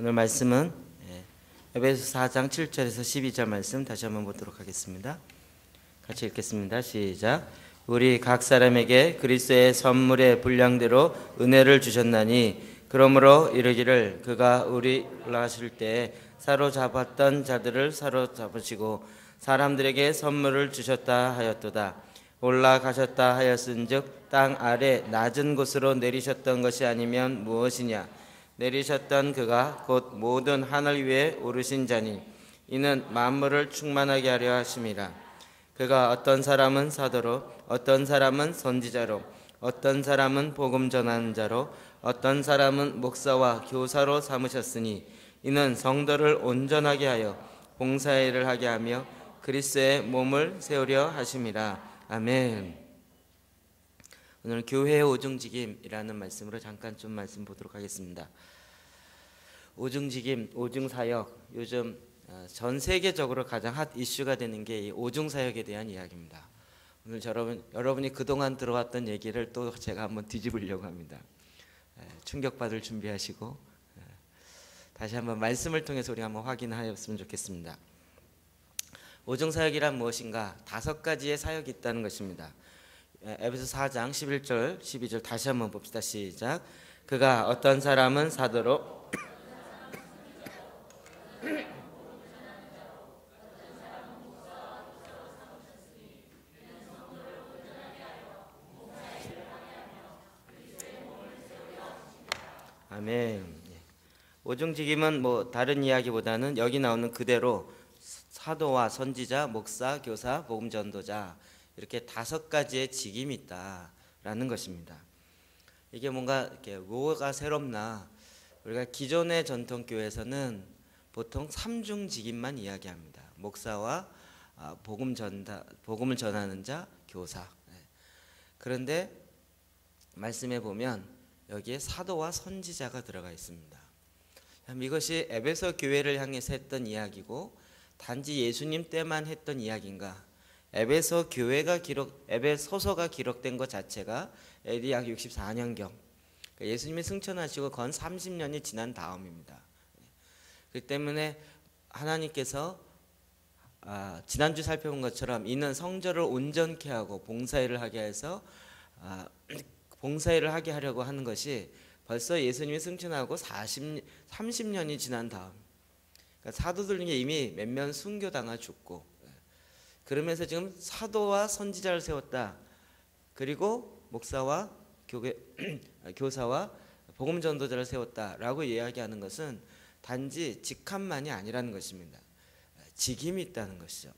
오늘 말씀은 에베소 4장 7절에서 12절 말씀 다시 한번 보도록 하겠습니다. 같이 읽겠습니다. 시작. 우리 각 사람에게 그리스도의 선물의 분량대로 은혜를 주셨나니 그러므로 이르기를 그가 우리 올라가실 때 사로잡았던 자들을 사로잡으시고 사람들에게 선물을 주셨다 하였도다. 올라가셨다 하였은즉 땅 아래 낮은 곳으로 내리셨던 것이 아니면 무엇이냐. 내리셨던 그가 곧 모든 하늘 위에 오르신 자니 이는 만물을 충만하게 하려 하심이라. 그가 어떤 사람은 사도로 어떤 사람은 선지자로 어떤 사람은 복음 전하는 자로 어떤 사람은 목사와 교사로 삼으셨으니 이는 성도를 온전하게 하여 봉사일을 하게 하며 그리스도의 몸을 세우려 하심이라. 아멘. 오늘 교회의 오중직임이라는 말씀으로 잠깐 좀 말씀 보도록 하겠습니다. 오중직임, 오중사역, 요즘 전 세계적으로 가장 핫 이슈가 되는 게 이 오중사역에 대한 이야기입니다. 오늘 여러분이 그동안 들어왔던 얘기를 또 제가 한번 뒤집으려고 합니다. 충격받을 준비하시고 다시 한번 말씀을 통해서 우리 한번 확인하였으면 좋겠습니다. 오중사역이란 무엇인가? 5가지의 사역이 있다는 것입니다. 에베소 4장 11절 12절 다시 한번 봅시다. 시작. 그가 어떤 사람은 사도로 아멘. 오중직임은 뭐 다른 이야기보다는 여기 나오는 그대로 사도와 선지자, 목사, 교사, 복음 전도자 이렇게 5가지의 직임이 있다라는 것입니다. 이게 뭔가 이렇게 뭐가 새롭나? 우리가 기존의 전통 교회에서는 보통 3중직임만 이야기합니다. 목사와 복음을 전하는 자, 교사. 그런데 말씀해 보면 여기에 사도와 선지자가 들어가 있습니다. 이것이 에베소 교회를 향해서 했던 이야기고 단지 예수님 때만 했던 이야기인가? 에베소 에베소서가 기록된 것 자체가 AD 약 64년경 예수님이 승천하시고 건 30년이 지난 다음입니다. 그렇기 때문에 하나님께서 지난주 살펴본 것처럼 이는 성전을 온전케 하고 봉사일을 하게 해서 봉사일을 하게 하려고 하는 것이 벌써 예수님이 승천하고 30년이 지난 다음, 그러니까 사도들 중에 이미 몇몇 순교당하 죽고, 그러면서 지금 사도와 선지자를 세웠다. 그리고 목사와 교사와 복음 전도자를 세웠다라고 이야기하는 것은 단지 직함만이 아니라는 것입니다. 직임이 있다는 것이죠.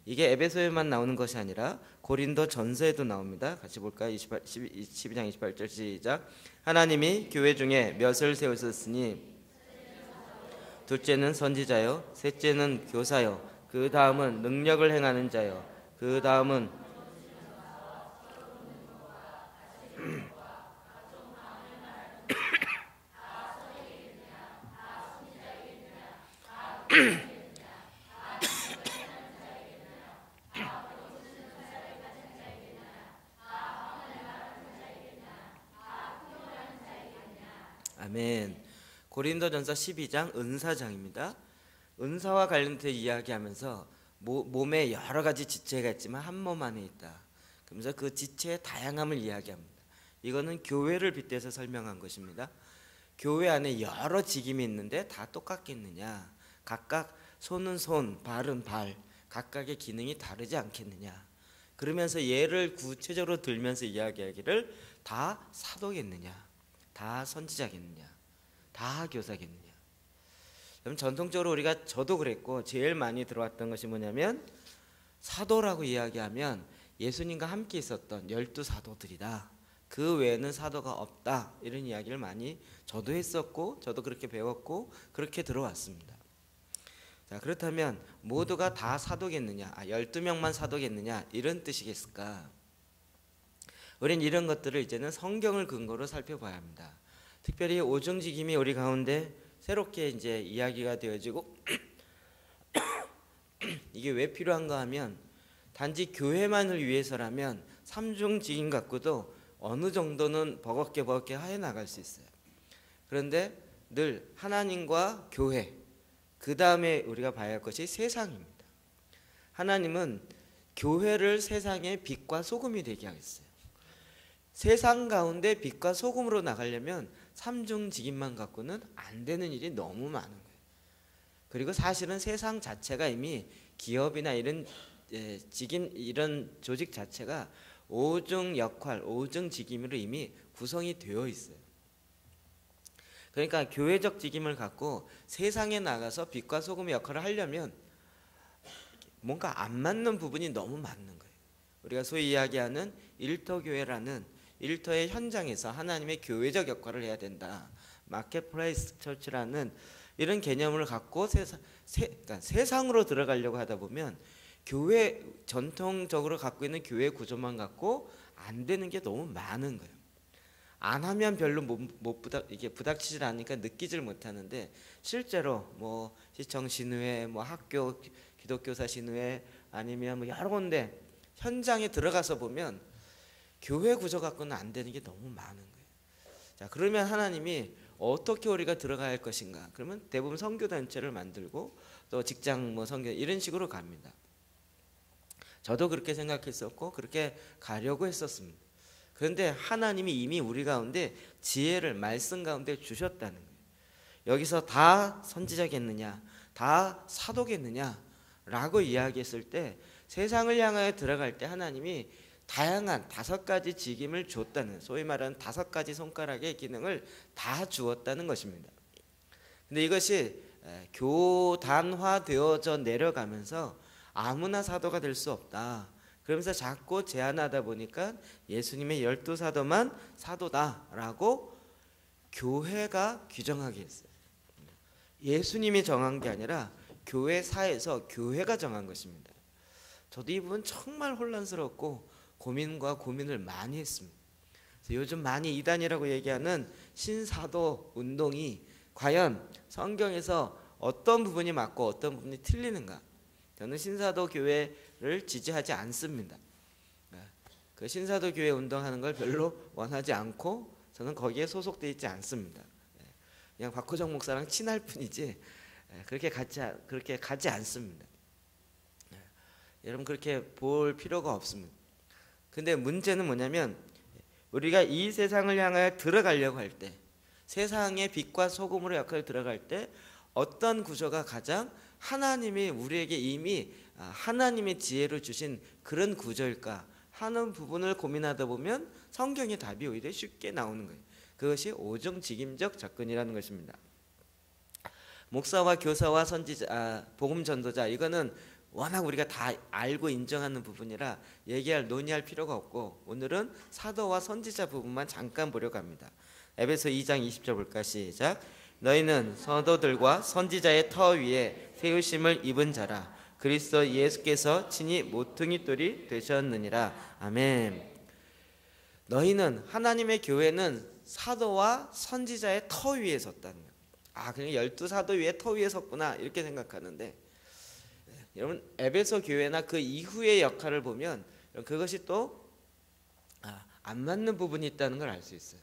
이게 에베소에만 나오는 것이 아니라 고린도 전서에도 나옵니다. 같이 볼까요? 12장 28절 시작. 하나님이 교회 중에 몇을 세우셨으니 둘째는 선지자요, 셋째는 교사요, 그 다음은 능력을 행하는 자요, 그 다음은 아멘. 고린도전서 12장 은사장입니다. 은사와 관련해서 이야기하면서 몸에 여러 가지 지체가 있지만 한 몸 안에 있다. 그러면서 그 지체의 다양함을 이야기합니다. 이거는 교회를 빗대서 설명한 것입니다. 교회 안에 여러 직임이 있는데 다 똑같겠느냐? 각각 손은 손, 발은 발, 각각의 기능이 다르지 않겠느냐? 그러면서 예를 구체적으로 들면서 이야기하기를 다 사도겠느냐? 다 선지자겠느냐? 다 교사겠느냐? 그럼 전통적으로 우리가 저도 그랬고 제일 많이 들어왔던 것이 뭐냐면 사도라고 이야기하면 예수님과 함께 있었던 12사도들이다. 그 외에는 사도가 없다. 이런 이야기를 많이 저도 했었고 저도 그렇게 배웠고 그렇게 들어왔습니다. 자, 그렇다면 모두가 다 사도겠느냐? 12명만 사도겠느냐? 이런 뜻이겠을까? 우린 이런 것들을 이제는 성경을 근거로 살펴봐야 합니다. 특별히 오중직임이 우리 가운데 새롭게 이제 이야기가 되어지고 이게 왜 필요한가 하면 단지 교회만을 위해서라면 3중직임 갖고도 어느 정도는 버겁게 하여 나갈 수 있어요. 그런데 늘 하나님과 교회, 그 다음에 우리가 봐야 할 것이 세상입니다. 하나님은 교회를 세상의 빛과 소금이 되게 하겠어요. 세상 가운데 빛과 소금으로 나가려면 삼중직임만 갖고는 안 되는 일이 너무 많은 거예요. 그리고 사실은 세상 자체가 이미 기업이나 이런 직임, 이런 조직 자체가 오중 역할, 오중 직임으로 이미 구성이 되어 있어요. 그러니까 교회적 직임을 갖고 세상에 나가서 빛과 소금의 역할을 하려면 뭔가 안 맞는 부분이 너무 많은 거예요. 우리가 소위 이야기하는 일터교회라는 일터의 현장에서 하나님의 교회적 역할을 해야 된다. 마켓플레이스 처치라는 이런 개념을 갖고 그러니까 세상으로 들어가려고 하다 보면 교회 전통적으로 갖고 있는 교회 구조만 갖고 안 되는 게 너무 많은 거예요. 안 하면 별로 이게 부닥치질 않으니까 느끼질 못하는데 실제로 뭐 시청 신우회, 뭐 학교 기독교사 신우회 아니면 뭐 여러 군데 현장에 들어가서 보면 교회 구조 갖고는 안 되는 게 너무 많은 거예요. 자, 그러면 하나님이 어떻게 우리가 들어가야 할 것인가? 그러면 대부분 선교 단체를 만들고 또 직장 뭐 선교 이런 식으로 갑니다. 저도 그렇게 생각했었고 그렇게 가려고 했었습니다. 그런데 하나님이 이미 우리 가운데 지혜를 말씀 가운데 주셨다는 거예요. 여기서 다 선지자겠느냐, 다 사도겠느냐 라고 이야기했을 때 세상을 향하여 들어갈 때 하나님이 다양한 5가지 직임을 줬다는, 소위 말하는 5가지 손가락의 기능을 다 주었다는 것입니다. 근데 이것이 교단화되어져 내려가면서 아무나 사도가 될 수 없다. 그러면서 자꾸 제한하다 보니까 예수님의 12사도만 사도다라고 교회가 규정하게 했어요. 예수님이 정한 게 아니라 교회사에서 교회가 정한 것입니다. 저도 이 부분 정말 혼란스럽고 고민과 고민을 많이 했습니다. 요즘 많이 이단이라고 얘기하는 신사도 운동이 과연 성경에서 어떤 부분이 맞고 어떤 부분이 틀리는가? 저는 신사도 교회를 지지하지 않습니다. 그 신사도 교회 운동하는 걸 별로 원하지 않고 저는 거기에 소속되어 있지 않습니다. 그냥 박호정 목사랑 친할 뿐이지 그렇게 가지 않습니다. 여러분 그렇게 볼 필요가 없습니다. 근데 문제는 뭐냐면 우리가 이 세상을 향하여 들어가려고 할 때, 세상의 빛과 소금으로 역할을 들어갈 때 어떤 구조가 가장 하나님이 우리에게 이미 하나님의 지혜를 주신 그런 구조일까 하는 부분을 고민하다 보면 성경의 답이 오히려 쉽게 나오는 거예요. 그것이 오중직임적 접근이라는 것입니다. 목사와 교사와 선지자, 복음 전도자, 이거는 워낙 우리가 다 알고 인정하는 부분이라 논의할 필요가 없고 오늘은 사도와 선지자 부분만 잠깐 보려고 합니다. 에베소 2장 20절 볼까? 시작. 너희는 사도들과 선지자의 터 위에 세우심을 입은 자라. 그리스도 예수께서 친히 모퉁이 돌이 되셨느니라. 아멘. 너희는, 하나님의 교회는 사도와 선지자의 터 위에 섰다는 거예요. 그냥 12사도 위에 터 위에 섰구나 이렇게 생각하는데, 여러분 에베소 교회나 그 이후의 역할을 보면 그것이 또 안 맞는 부분이 있다는 걸 알 수 있어요.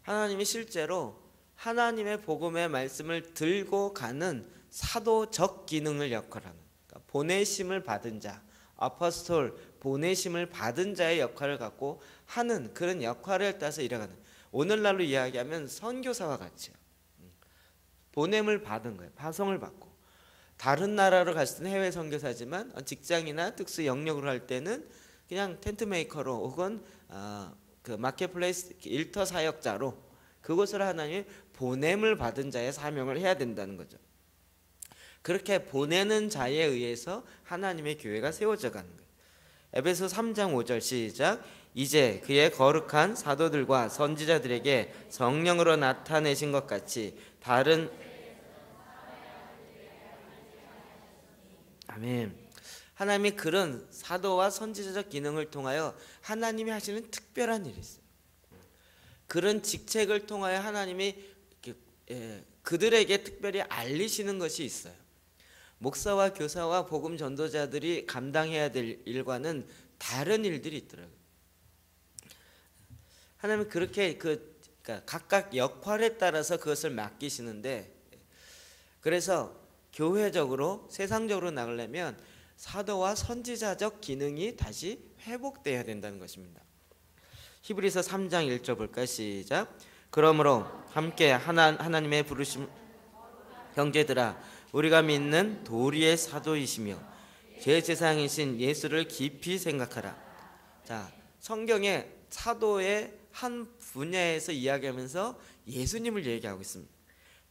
하나님이 실제로 하나님의 복음의 말씀을 들고 가는 사도적 기능을 역할하는, 그러니까 보내심을 받은 자, 아포스톨, 보내심을 받은 자의 역할을 갖고 하는 그런 역할을 따서 일어가는, 오늘날로 이야기하면 선교사와 같이요. 보냄을 받은 거예요. 파송을 받고 다른 나라로 갔을 때는 해외 선교사지만 직장이나 특수 영역으로 할 때는 그냥 텐트 메이커로 혹은 그 마켓플레이스 일터 사역자로 그곳을 하나님이 보냄을 받은 자의 사명을 해야 된다는 거죠. 그렇게 보내는 자에 의해서 하나님의 교회가 세워져 가는 거예요. 에베소 3장 5절 시작. 이제 그의 거룩한 사도들과 선지자들에게 성령으로 나타내신 것 같이 다른 아멘. 하나님이 그런 사도와 선지자적 기능을 통하여 하나님이 하시는 특별한 일이 있어요. 그런 직책을 통하여 하나님이 그들에게 특별히 알리시는 것이 있어요. 목사와 교사와 복음 전도자들이 감당해야 될 일과는 다른 일들이 있더라고요. 하나님은 그렇게 그 그러니까 각각 역할에 따라서 그것을 맡기시는데, 그래서 교회적으로 세상적으로 나가려면 사도와 선지자적 기능이 다시 회복돼야 된다는 것입니다. 히브리서 3장 1절 볼까요? 시작. 그러므로 함께 하나님의 부르심 형제들아, 우리가 믿는 도리의 사도이시며 제사장이신 예수를 깊이 생각하라. 자, 성경에 사도의 한 분야에서 이야기하면서 예수님을 얘기하고 있습니다.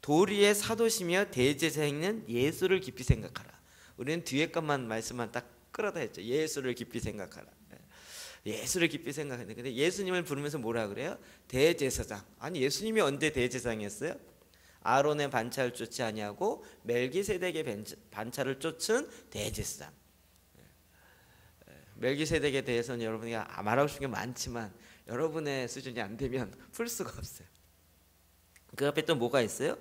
도리의 사도시며 대제사장인 예수를 깊이 생각하라. 우리는 뒤에 것만 말씀만 딱 끌어다 했죠. 예수를 깊이 생각하라. 예수를 깊이 생각하는데, 근데 예수님을 부르면서 뭐라 그래요? 대제사장. 아니, 예수님이 언제 대제사장이었어요? 아론의 반차를 쫓지 아니하고 멜기세덱의 반차를 쫓은 대제사장. 멜기세덱에 대해서는 여러분이 말하고 싶은 게 많지만 여러분의 수준이 안 되면 풀 수가 없어요. 그 앞에 또 뭐가 있어요?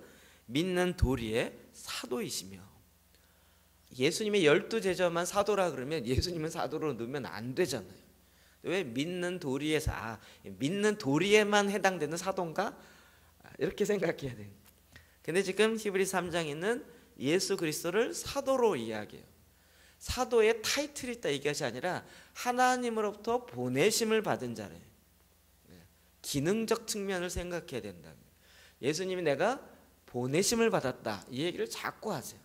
믿는 도리의 사도이시며. 예수님의 12제자만 사도라 그러면 예수님은 사도로 넣으면 안 되잖아요. 왜? 믿는 믿는 도리에만 해당되는 사도인가? 이렇게 생각해야 돼요. 근데 지금 히브리 3장에는 예수 그리스도를 사도로 이야기해요. 사도의 타이틀이 있다 이것이 아니라 하나님으로부터 보내심을 받은 자래요. 기능적 측면을 생각해야 된다. 예수님이 내가 보내심을 받았다 이 얘기를 자꾸 하세요.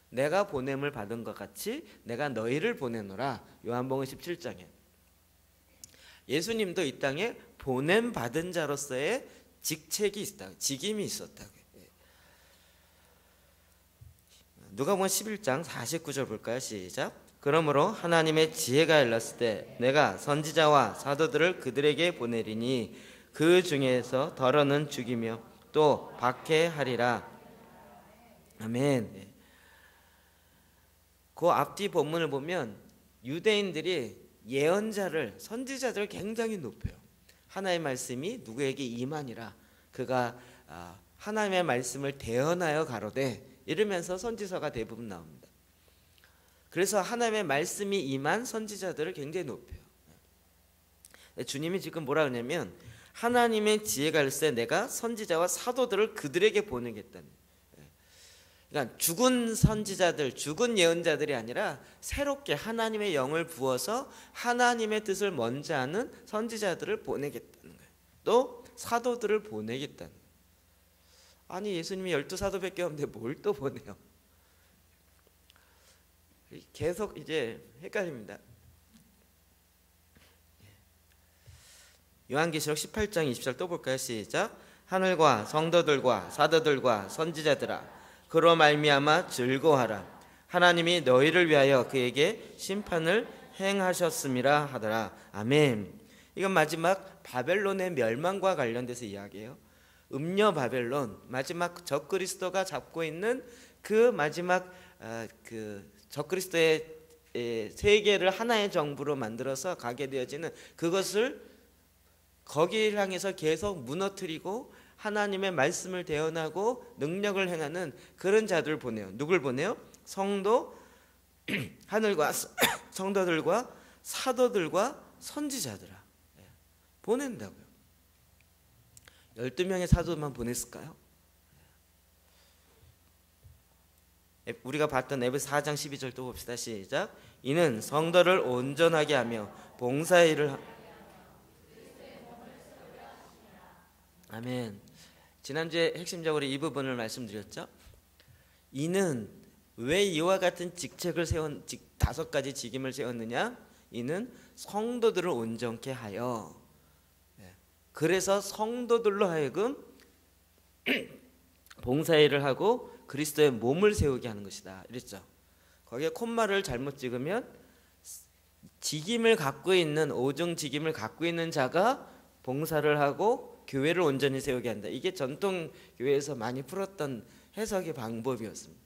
내가 보냄을 받은 것 같이 내가 너희를 보내노라. 요한복음 17장에 예수님도 이 땅에 보냄 받은 자로서의 직책이 있다, 직임이 있었다고요. 누가복음 11장 49절 볼까요? 시작. 그러므로 하나님의 지혜가 일렀을 때 내가 선지자와 사도들을 그들에게 보내리니 그 중에서 더러는 죽이며 또 박해하리라. 아멘. 그 앞뒤 본문을 보면 유대인들이 예언자를, 선지자들을 굉장히 높여요. 하나님의 말씀이 누구에게 임하니라. 그가 하나님의 말씀을 대언하여 가로되, 이러면서 선지서가 대부분 나옵니다. 그래서 하나님의 말씀이 임한 선지자들을 굉장히 높여요. 주님이 지금 뭐라 그러냐면 하나님의 지혜가 일세 내가 선지자와 사도들을 그들에게 보내겠다는. 그러니까 죽은 선지자들, 죽은 예언자들이 아니라 새롭게 하나님의 영을 부어서 하나님의 뜻을 먼저 하는 선지자들을 보내겠다는 거예요. 또 사도들을 보내겠다는 거예요. 아니, 예수님이 12사도밖에 없는데 뭘 또 보내요? 계속 이제 헷갈립니다. 요한계시록 18장 20절 또 볼까요? 시작. 하늘과 성도들과 사도들과 선지자들아, 그로 말미암아 즐거워하라. 하나님이 너희를 위하여 그에게 심판을 행하셨음이라 하더라. 아멘. 이건 마지막 바벨론의 멸망과 관련돼서 이야기해요. 음녀 바벨론, 마지막 적그리스도가 잡고 있는 그 마지막 그 적그리스도의 세계를 하나의 정부로 만들어서 가게 되어지는 그것을 거기를 향해서 계속 무너뜨리고 하나님의 말씀을 대언하고 능력을 행하는 그런 자들을 보내요. 누굴 보내요? 성도, 하늘과 성도들과 사도들과 선지자들아 보낸다고요. 12명의 사도만 보냈을까요? 우리가 봤던 에베소 4장 12절 또 봅시다. 시작. 이는 성도를 온전하게 하며 봉사의 일을 아멘. 지난주에 핵심적으로 이 부분을 말씀드렸죠. 이는 왜 이와 같은 직책을 세운 5가지 직임을 세웠느냐? 이는 성도들을 온전케 하여, 그래서 성도들로 하여금 봉사일을 하고 그리스도의 몸을 세우게 하는 것이다 이랬죠. 거기에 콤마를 잘못 찍으면 직임을 갖고 있는, 오종 직임을 갖고 있는 자가 봉사를 하고 교회를 온전히 세우게 한다. 이게 전통 교회에서 많이 풀었던 해석의 방법이었습니다.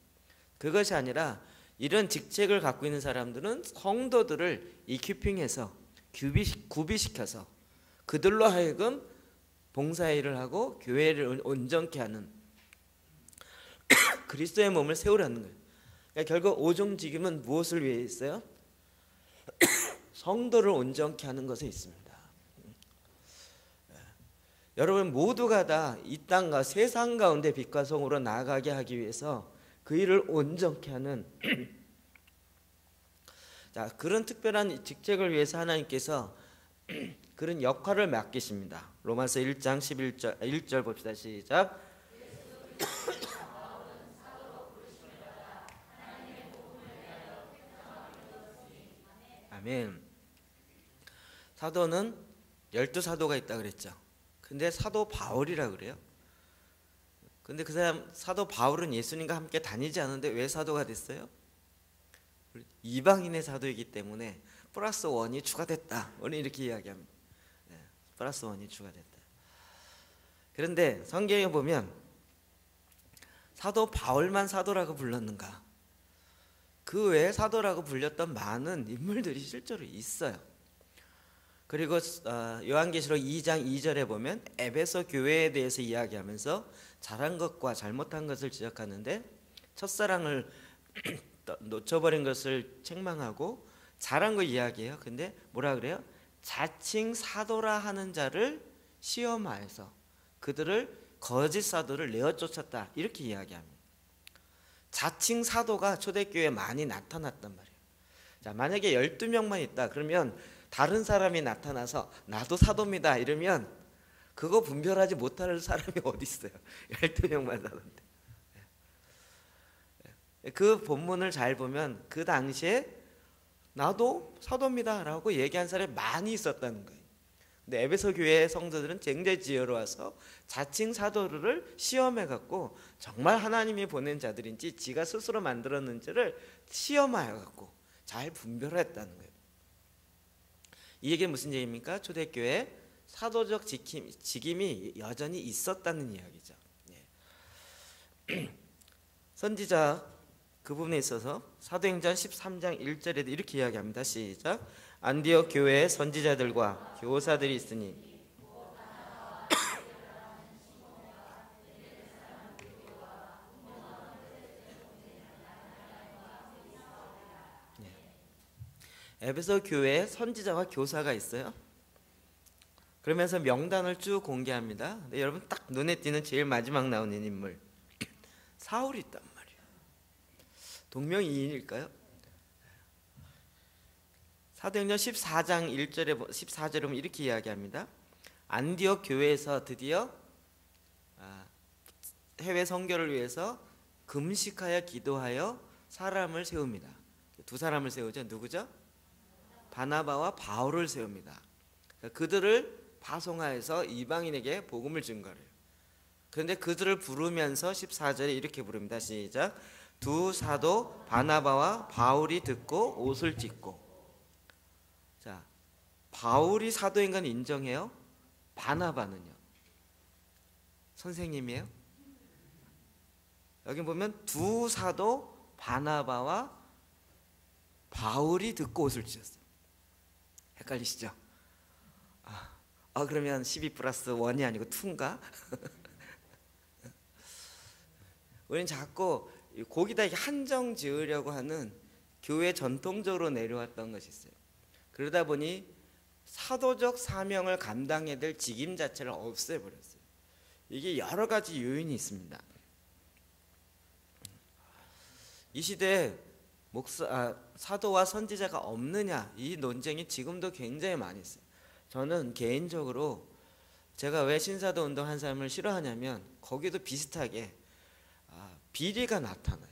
그것이 아니라 이런 직책을 갖고 있는 사람들은 성도들을 이큐핑해서 구비시켜서 그들로 하여금 봉사일을 하고 교회를 온전케 하는 그리스도의 몸을 세우라는 거예요. 그러니까 결국 오종직임은 무엇을 위해 있어요? 성도를 온전케 하는 것에 있습니다. 여러분 모두가 다 이 땅과 세상 가운데 빛과 성으로 나아가게 하기 위해서 그 일을 온전케 하는 자, 그런 특별한 직책을 위해서 하나님께서 그런 역할을 맡기십니다. 로마서 1장 1절 봅시다. 시작. 아멘. 사도는 12사도가 있다 그랬죠. 근데 사도 바울이라 그래요. 근데 그 사람 사도 바울은 예수님과 함께 다니지 않은데 왜 사도가 됐어요? 이방인의 사도이기 때문에 플러스 원이 추가됐다. 오늘 이렇게 이야기합니다. 네, 플러스 원이 추가됐다. 그런데 성경에 보면 사도 바울만 사도라고 불렀는가? 그 외에 사도라고 불렸던 많은 인물들이 실제로 있어요. 그리고 요한계시록 2장 2절에 보면 에베소 교회에 대해서 이야기하면서 잘한 것과 잘못한 것을 지적하는데 첫사랑을 놓쳐버린 것을 책망하고 잘한 거 이야기해요. 근데 뭐라 그래요? 자칭 사도라 하는 자를 시험하여서 그들을 거짓 사도를 내어 쫓았다. 이렇게 이야기합니다. 자칭 사도가 초대교회에 많이 나타났단 말이에요. 자, 만약에 12명만 있다. 그러면 다른 사람이 나타나서 나도 사도입니다. 이러면 그거 분별하지 못할 사람이 어디 있어요? 12명만 사도인데. 그 본문을 잘 보면 그 당시에 나도 사도입니다 라고 얘기한 사람이 많이 있었다는 거예요. 근데 에베소 교회의 성도들은 굉장히 지혜로워서 자칭 사도를 시험해 갖고 정말 하나님이 보낸 자들인지 지가 스스로 만들었는지를 시험하여 갖고 잘 분별했다는 거예요. 이 얘기는 무슨 얘기입니까? 초대교회 사도적 직임이 여전히 있었다는 이야기죠. 선지자 그 부분에 있어서 사도행전 13장 1절에도 이렇게 이야기합니다. 시작. 안디옥 교회에 선지자들과 교사들이 있으니 에베소 교회에 선지자와 교사가 있어요. 그러면서 명단을 쭉 공개합니다. 근데 여러분 딱 눈에 띄는 제일 마지막 나오는 인물 사울이 있단 말이에요. 동명이인일까요? 사도행전 14장 1절에 14절에 보면 이렇게 이야기합니다. 안디옥 교회에서 드디어 해외 선교를 위해서 금식하여 기도하여 사람을 세웁니다. 두 사람을 세우죠. 누구죠? 바나바와 바울을 세웁니다. 그들을 파송하여서 이방인에게 복음을 증거해요. 그런데 그들을 부르면서 14절에 이렇게 부릅니다. 시작. 두 사도 바나바와 바울이 듣고 옷을 찢고. 자, 바울이 사도인 건 인정해요. 바나바는요? 선생님이에요? 여기 보면 두 사도 바나바와 바울이 듣고 옷을 찢었어요. 헷갈리시죠? 그러면 12 플러스 1이 아니고 2인가? 우리는 자꾸 거기다 한정 지으려고 하는 교회 전통적으로 내려왔던 것이 있어요. 그러다 보니 사도적 사명을 감당해야 될 직임 자체를 없애버렸어요. 이게 여러 가지 요인이 있습니다. 이 시대에 사도와 선지자가 없느냐 이 논쟁이 지금도 굉장히 많이 있어요. 저는 개인적으로 제가 왜 신사도 운동한 사람을 싫어하냐면 거기도 비슷하게 비리가 나타나요.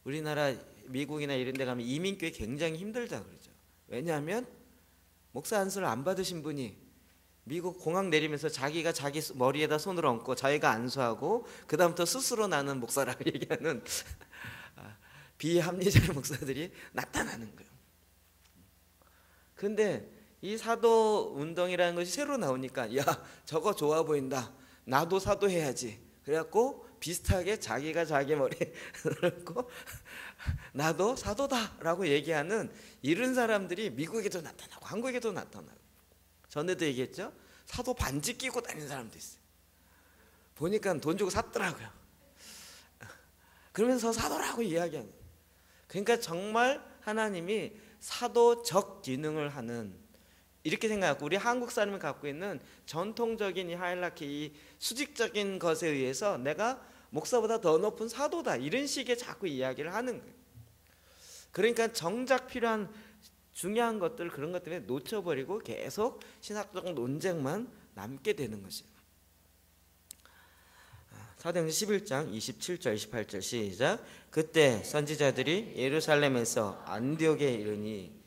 우리나라 미국이나 이런 데 가면 이민교회 굉장히 힘들다 그러죠. 왜냐하면 목사 안수를 안 받으신 분이 미국 공항 내리면서 자기가 자기 머리에다 손을 얹고 자기가 안수하고 그 다음부터 스스로 나는 목사라고 얘기하는 비합리적인 목사들이 나타나는 거예요. 근데 이 사도 운동이라는 것이 새로 나오니까 야 저거 좋아 보인다. 나도 사도해야지. 그래갖고 비슷하게 자기가 자기 머리에 넣고 나도 사도다라고 얘기하는 이런 사람들이 미국에도 나타나고 한국에도 나타나고 전에도 얘기했죠. 사도 반지 끼고 다니는 사람도 있어요. 보니까 돈 주고 샀더라고요. 그러면서 사도라고 이야기하는. 그러니까 정말 하나님이 사도적 기능을 하는 이렇게 생각하고 우리 한국 사람이 갖고 있는 전통적인 이 하이라키, 이 수직적인 것에 의해서 내가 목사보다 더 높은 사도다, 이런 식의 자꾸 이야기를 하는 거예요. 그러니까 정작 필요한 중요한 것들, 그런 것 때문에 놓쳐버리고 계속 신학적 논쟁만 남게 되는 것이에요. 사도행전 11장 27절 28절 시작. 그때 선지자들이 예루살렘에서 안디옥에 이르니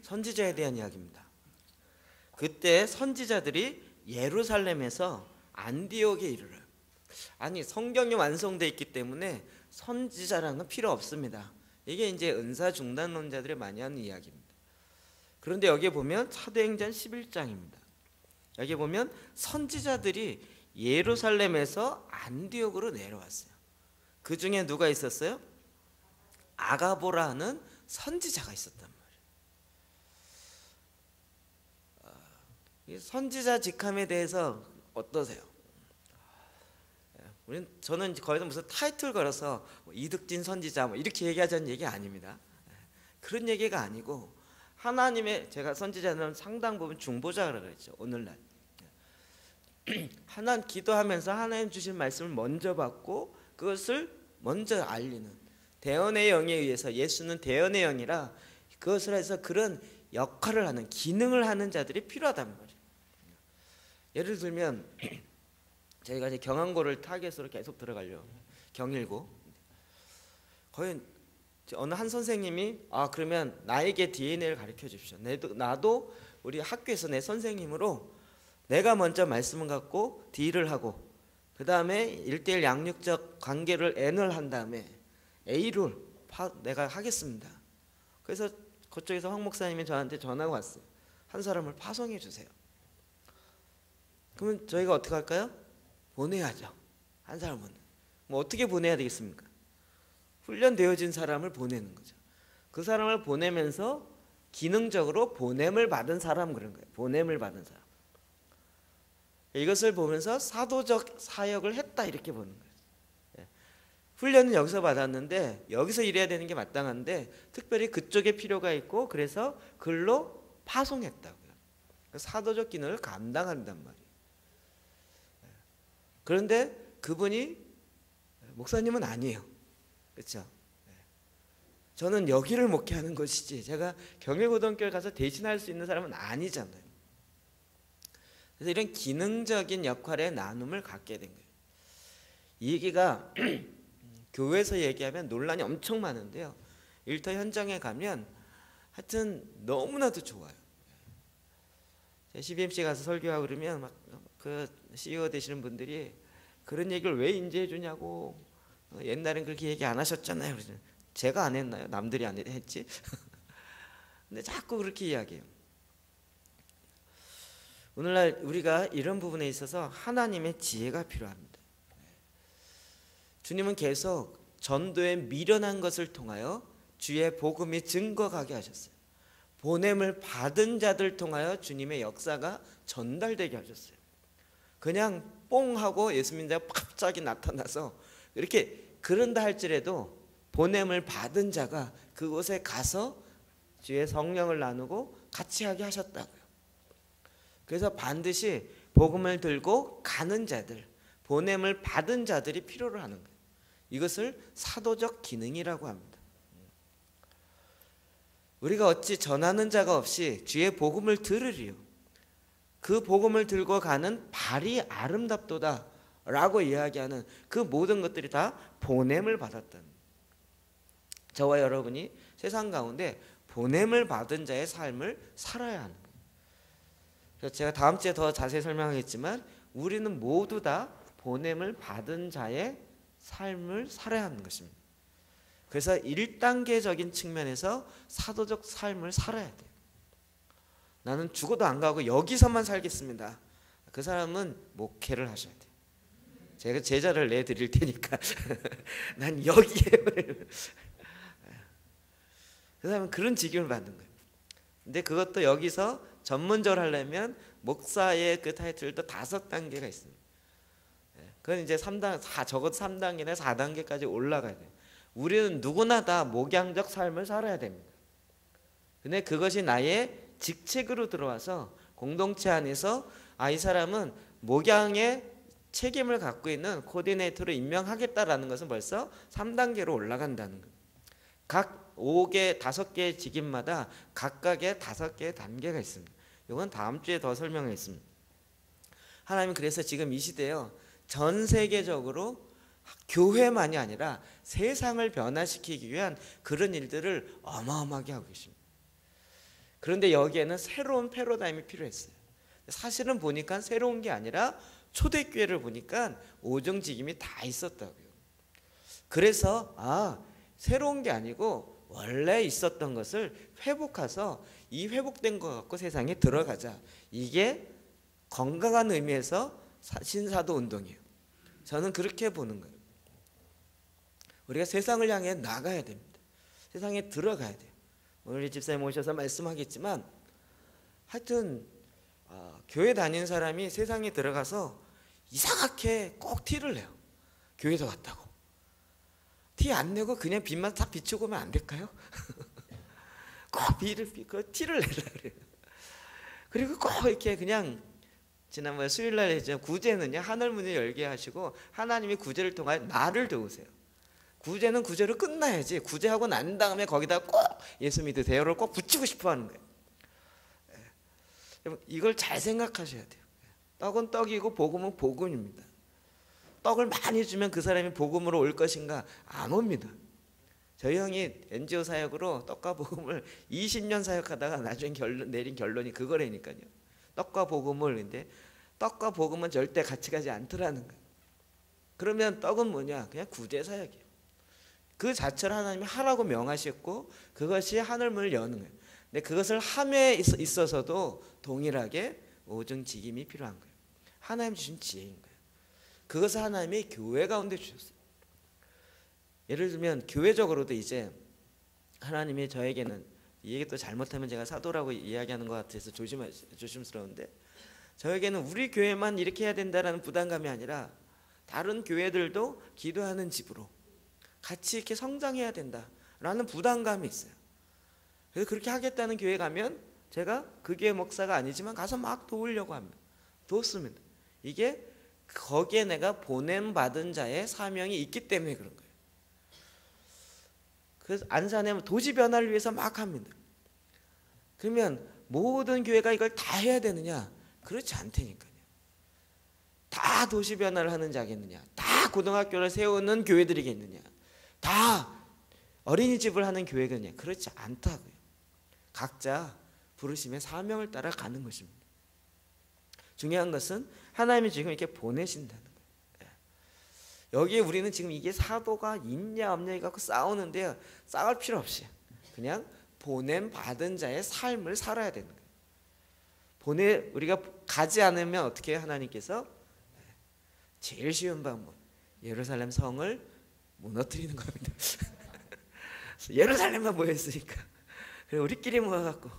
선지자에 대한 이야기입니다. 그때 선지자들이 예루살렘에서 안디옥에 이르러. 아니, 성경이 완성되어 있기 때문에 선지자라는 건 필요 없습니다. 이게 이제 은사 중단론자들이 많이 하는 이야기입니다. 그런데 여기에 보면 사도행전 11장입니다. 여기 보면 선지자들이 예루살렘에서 안디옥으로 내려왔어요. 그 중에 누가 있었어요? 아가보라 하는 선지자가 있었단 말이에요. 선지자 직함에 대해서 어떠세요? 저는 거기서 무슨 타이틀 걸어서 이득진 선지자 뭐 이렇게 얘기하자는 얘기 아닙니다. 그런 얘기가 아니고, 하나님의, 제가 선지자는 상당 부분 중보자라고 그랬죠. 오늘날 하나님 기도하면서 하나님 주신 말씀을 먼저 받고 그것을 먼저 알리는 대언의 영에 의해서, 예수는 대언의 영이라 그것을 해서 그런 역할을 하는, 기능을 하는 자들이 필요하단 말이에요. 예를 들면 저희가 이제 경항고를 타겟으로 계속 들어가려고, 경일고, 거의 어느 한 선생님이 그러면 나에게 DNA를 가르쳐 주십시오. 나도 우리 학교에서 내 선생님으로 내가 먼저 말씀을 갖고 D를 하고, 그 다음에 1:1 양육적 관계를 N을 한 다음에 A를 내가 하겠습니다. 그래서 그쪽에서 황 목사님이 저한테 전화가 왔어요. 한 사람을 파송해 주세요. 그러면 저희가 어떻게 할까요? 보내야죠. 한 사람은 뭐 어떻게 보내야 되겠습니까? 훈련되어진 사람을 보내는 거죠. 그 사람을 보내면서 기능적으로 보냄을 받은 사람, 그런 거예요. 보냄을 받은 사람. 이것을 보면서 사도적 사역을 했다, 이렇게 보는 거예요. 훈련은 여기서 받았는데 여기서 일해야 되는 게 마땅한데 특별히 그쪽에 필요가 있고, 그래서 글로 파송했다고요. 사도적 기능을 감당한단 말이에요. 그런데 그분이 목사님은 아니에요. 그렇죠? 저는 여기를 목회하는 것이지 제가 경일고등학교에 가서 대신할 수 있는 사람은 아니잖아요. 그래서 이런 기능적인 역할의 나눔을 갖게 된 거예요. 이 얘기가 교회에서 얘기하면 논란이 엄청 많은데요, 일터 현장에 가면 하여튼 너무나도 좋아요. CBMC 가서 설교하고 그러면 막 그 CEO 되시는 분들이 그런 얘기를 왜 인지해 주냐고, 옛날엔 그렇게 얘기 안 하셨잖아요. 제가 안 했나요? 남들이 안 했지? 근데 자꾸 그렇게 이야기해요. 오늘날 우리가 이런 부분에 있어서 하나님의 지혜가 필요합니다. 주님은 계속 전도에 미련한 것을 통하여 주의 복음이 증거가게 하셨어요. 보냄을 받은 자들 통하여 주님의 역사가 전달되게 하셨어요. 그냥 뽕 하고 예수 믿는 자가 갑자기 나타나서 이렇게 그런다 할지라도 보냄을 받은 자가 그곳에 가서 주의 성령을 나누고 같이 하게 하셨다고요. 그래서 반드시 복음을 들고 가는 자들, 보냄을 받은 자들이 필요로 하는 거예요. 이것을 사도적 기능이라고 합니다. 우리가 어찌 전하는 자가 없이 주의 복음을 들으리요. 그 복음을 들고 가는 발이 아름답도다 라고 이야기하는 그 모든 것들이 다 보냄을 받았다는, 저와 여러분이 세상 가운데 보냄을 받은 자의 삶을 살아야 하는 거예요. 그래서 제가 다음 주에 더 자세히 설명하겠지만 우리는 모두 다 보냄을 받은 자의 삶을 살아야 하는 것입니다. 그래서 1단계적인 측면에서 사도적 삶을 살아야 돼요. 나는 죽어도 안 가고 여기서만 살겠습니다. 그 사람은 목회를 하셔야 돼요. 제가 제자를 내드릴 테니까 난 여기에 그 사람은 그런 직임을 받는 거예요. 근데 그것도 여기서 전문적으로 하려면 목사의 그 타이틀도 5단계가 있습니다. 그건 이제 3단, 적어도 3단계나 4단계까지 올라가야 돼요. 우리는 누구나 다 목양적 삶을 살아야 됩니다. 근데 그것이 나의 직책으로 들어와서 공동체 안에서 이 사람은 목양의 책임을 갖고 있는 코디네이터로 임명하겠다라는 것은 벌써 3단계로 올라간다는 거예요. 각 5개, 5개의 직임마다 각각의 5개의 단계가 있습니다. 이건 다음 주에 더 설명하겠습니다. 하나님은 그래서 지금 이 시대에요, 전 세계적으로 교회만이 아니라 세상을 변화시키기 위한 그런 일들을 어마어마하게 하고 계십니다. 그런데 여기에는 새로운 패러다임이 필요했어요. 사실은 보니까 새로운 게 아니라 초대교회를 보니까 오정직임이 다 있었다고요. 그래서 새로운 게 아니고 원래 있었던 것을 회복해서 이 회복된 것 갖고 세상에 들어가자. 이게 건강한 의미에서 신사도 운동이에요. 저는 그렇게 보는 거예요. 우리가 세상을 향해 나가야 됩니다. 세상에 들어가야 돼요. 오늘 집사님 오셔서 말씀하겠지만 하여튼 교회 다니는 사람이 세상에 들어가서 이상하게 꼭 티를 내요. 교회도 왔다고. 티 안 내고 그냥 빛만 딱 비추고 오면 안 될까요? 꼭 티를 내려 그래요. 그리고 꼭 이렇게 그냥 지난번에 수요일날 했죠. 구제는요, 하늘문을 열게 하시고 하나님이 구제를 통하여 나를 도우세요. 구제는 구제로 끝나야지. 구제하고 난 다음에 거기다 꼭 예수 믿으세요를 꼭 붙이고 싶어 하는 거예요. 이걸 잘 생각하셔야 돼요. 떡은 떡이고 복음은 복음입니다. 떡을 많이 주면 그 사람이 복음으로 올 것인가? 안 옵니다. 저희 형이 NGO 사역으로 떡과 복음을 20년 사역하다가 나중에 내린 결론이 그거라니까요. 떡과 복음을. 근데 떡과 복음은 절대 같이 가지 않더라는 거예요. 그러면 떡은 뭐냐? 그냥 구제 사역이에요. 그 자체를 하나님이 하라고 명하셨고 그것이 하늘문을 여는 거예요. 근데 그것을 함에 있어서도 동일하게 오정직임이 필요한 거예요. 하나님 주신 지혜인 거예요. 그것을 하나님이 교회 가운데 주셨어요. 예를 들면 교회적으로도 이제 하나님이 저에게는, 이 얘기 또 잘못하면 제가 사도라고 이야기하는 것 같아서 조심스러운데, 저에게는 우리 교회만 이렇게 해야 된다는 부담감이 아니라 다른 교회들도 기도하는 집으로 같이 이렇게 성장해야 된다라는 부담감이 있어요. 그래서 그렇게 하겠다는 교회 가면 제가 그 교회 목사가 아니지만 가서 막 도우려고 합니다. 돕습니다. 이게 거기에 내가 보냄받은 자의 사명이 있기 때문에 그런 거예요. 그래서 안산에 도시 변화를 위해서 막 합니다. 그러면 모든 교회가 이걸 다 해야 되느냐? 그렇지 않다니까요. 다 도시 변화를 하는 자겠느냐? 다 고등학교를 세우는 교회들이겠느냐? 다 어린이집을 하는 교회겠느냐? 그렇지 않다고요. 각자 부르심의 사명을 따라 가는 것입니다. 중요한 것은 하나님이 지금 이렇게 보내신다는 거예요. 여기에 우리는 지금 이게 사도가 있냐 없냐 갖고 싸우는데요. 싸울 필요 없이 그냥 보냄 받은 자의 삶을 살아야 되는 거예요. 우리가 가지 않으면 어떻게 해요? 하나님께서 제일 쉬운 방법, 예루살렘 성을 무너뜨리는 겁니다. 예루살렘만 모였으니까 우리끼리 모여갖고,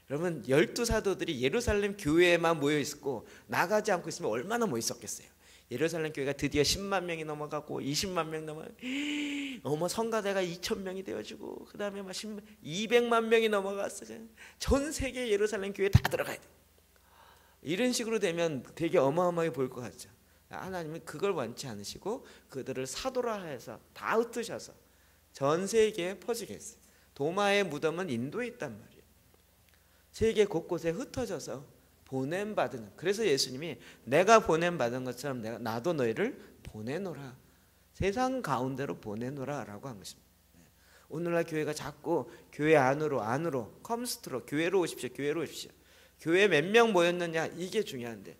여러분 12사도들이 예루살렘 교회에만 모여 있었고 나가지 않고 있으면 얼마나 모여 있었겠어요. 예루살렘 교회가 드디어 10만 명이 넘어가고 20만 명 넘어 성가대가 2,000명이 되어지고 그 다음에 막 200만 명이 넘어갔어요. 전 세계 예루살렘 교회 다 들어가야 돼. 이런 식으로 되면 되게 어마어마하게 보일 것 같죠. 하나님은 그걸 원치 않으시고 그들을 사도라 해서 다 흩으셔서 전 세계에 퍼지게 했어요. 도마의 무덤은 인도에 있단 말이에요. 세계 곳곳에 흩어져서 보냄받은, 그래서 예수님이 내가 보냄받은 것처럼 나도 너희를 보내노라, 세상 가운데로 보내노라 라고 한 것입니다. 오늘날 교회가 자꾸 교회 안으로 컴스트로 교회로 오십시오. 교회 몇 명 모였느냐 이게 중요한데,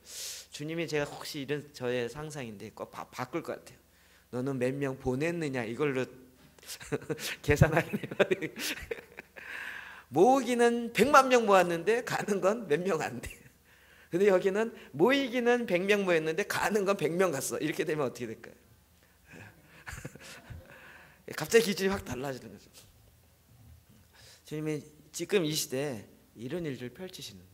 주님이 제가 혹시 이런 저의 상상인데 꼭 바꿀 것 같아요. 너는 몇 명 보냈느냐 이걸로 계산하네요. 모으기는 100만 명 모았는데 가는 건 몇 명 안 돼. 근데 여기는 모이기는 100명 모였는데 가는 건 100명 갔어. 이렇게 되면 어떻게 될까요? 갑자기 기준이 확 달라지는 거죠. 주님이 지금 이 시대에 이런 일들을 펼치시는 거예요.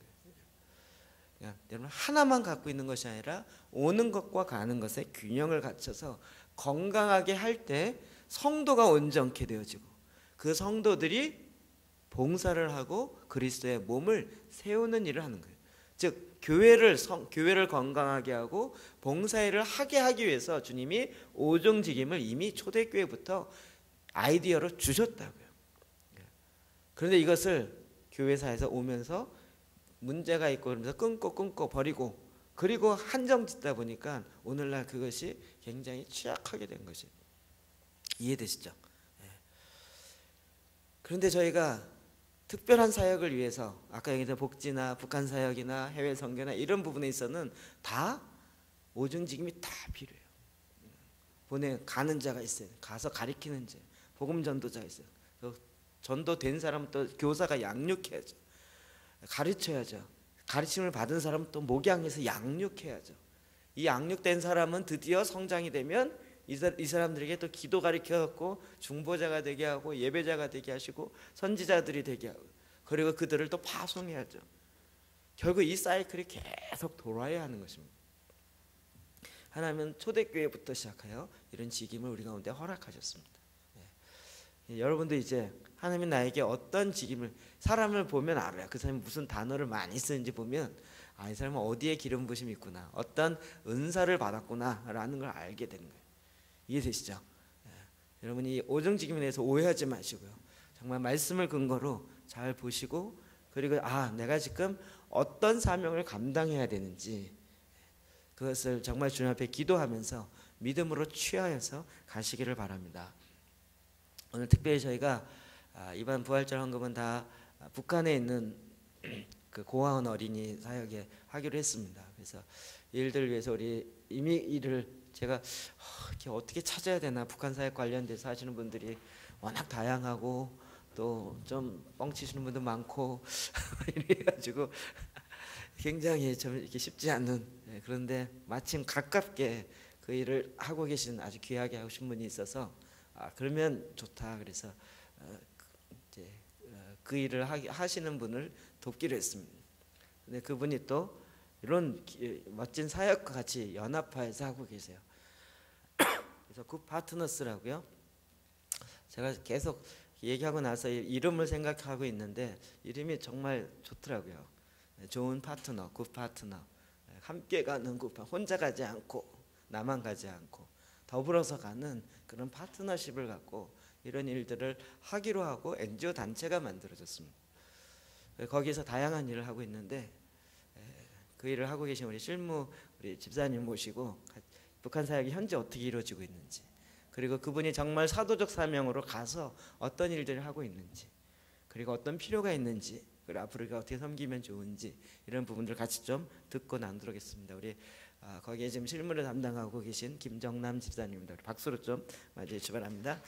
여러분 하나만 갖고 있는 것이 아니라 오는 것과 가는 것의 균형을 갖춰서 건강하게 할 때 성도가 온전케 되어지고 그 성도들이 봉사를 하고 그리스도의 몸을 세우는 일을 하는 거예요. 즉 교회를 건강하게 하고 봉사일을 하게 하기 위해서 주님이 오종직임을 이미 초대교회부터 아이디어로 주셨다고요. 그런데 이것을 교회사에서 오면서 문제가 있고 그러면서 끊고 버리고 그리고 한정 짓다 보니까 오늘날 그것이 굉장히 취약하게 된 것이 이해되시죠? 그런데 저희가 특별한 사역을 위해서 아까 얘기했던 복지나 북한 사역이나 해외 선교나 이런 부분에 있어서는 다 오중직임이 다 필요해요. 가는 자가 있어요. 가서 가리키는 자, 복음 전도자가 있어요. 전도된 사람은 또 교사가 양육해야죠. 가르쳐야죠. 가르침을 받은 사람은 또 목양해서 양육해야죠. 이 양육된 사람은 드디어 성장이 되면 이 사람들에게 또 기도 가르쳐갖고 중보자가 되게 하고 예배자가 되게 하시고 선지자들이 되게 하고 그리고 그들을 또 파송해야죠. 결국 이 사이클이 계속 돌아야 하는 것입니다. 하나님은 초대교회부터 시작하여 이런 직임을 우리 가운데 허락하셨습니다. 여러분도 이제 하나님이 나에게 어떤 직임을 사람을 보면 알아요. 그 사람이 무슨 단어를 많이 쓰는지 보면 이 사람은 어디에 기름 부심이 있구나, 어떤 은사를 받았구나라는 걸 알게 되는 거예요. 이해되시죠? 여러분이 이 오정직임에 대해서 오해하지 마시고요. 정말 말씀을 근거로 잘 보시고 그리고 내가 지금 어떤 사명을 감당해야 되는지 그것을 정말 주님 앞에 기도하면서 믿음으로 취하여서 가시기를 바랍니다. 오늘 특별히 저희가 이번 부활절 헌금은 다 북한에 있는 그 고아원 어린이 사역에 하기로 했습니다. 그래서 일들 위해서 우리 이미 일을 제가 이렇게 어떻게 찾아야 되나, 북한 사역 관련돼서 하시는 분들이 워낙 다양하고 또 좀 뻥치시는 분도 많고 이래가지고 굉장히 좀 이렇게 쉽지 않은, 그런데 마침 가깝게 그 일을 하고 계신 아주 귀하게 하신 분이 있어서 그러면 좋다. 그래서 이제 그 일을 하시는 분을 돕기로 했습니다. 근데 그분이 또 이런 멋진 사역과 같이 연합하여서 하고 계세요. 그래서 굿 파트너스라고요. 제가 계속 얘기하고 나서 이름을 생각하고 있는데 이름이 정말 좋더라고요. 좋은 파트너, 굿 파트너. 함께 가는 굿 파트너. 혼자 가지 않고 나만 가지 않고 더불어서 가는 그런 파트너십을 갖고 이런 일들을 하기로 하고 NGO 단체가 만들어졌습니다. 거기서 다양한 일을 하고 있는데 그 일을 하고 계신 우리 실무 우리 집사님 모시고 북한 사역이 현재 어떻게 이루어지고 있는지, 그리고 그분이 정말 사도적 사명으로 가서 어떤 일들을 하고 있는지, 그리고 어떤 필요가 있는지, 그리고 앞으로 우리가 어떻게 섬기면 좋은지 이런 부분들 같이 좀 듣고 나누도록 하겠습니다. 우리 거기에 지금 실무를 담당하고 계신 김정남 집사님입니다. 박수로 좀 맞이해 주시 바랍니다.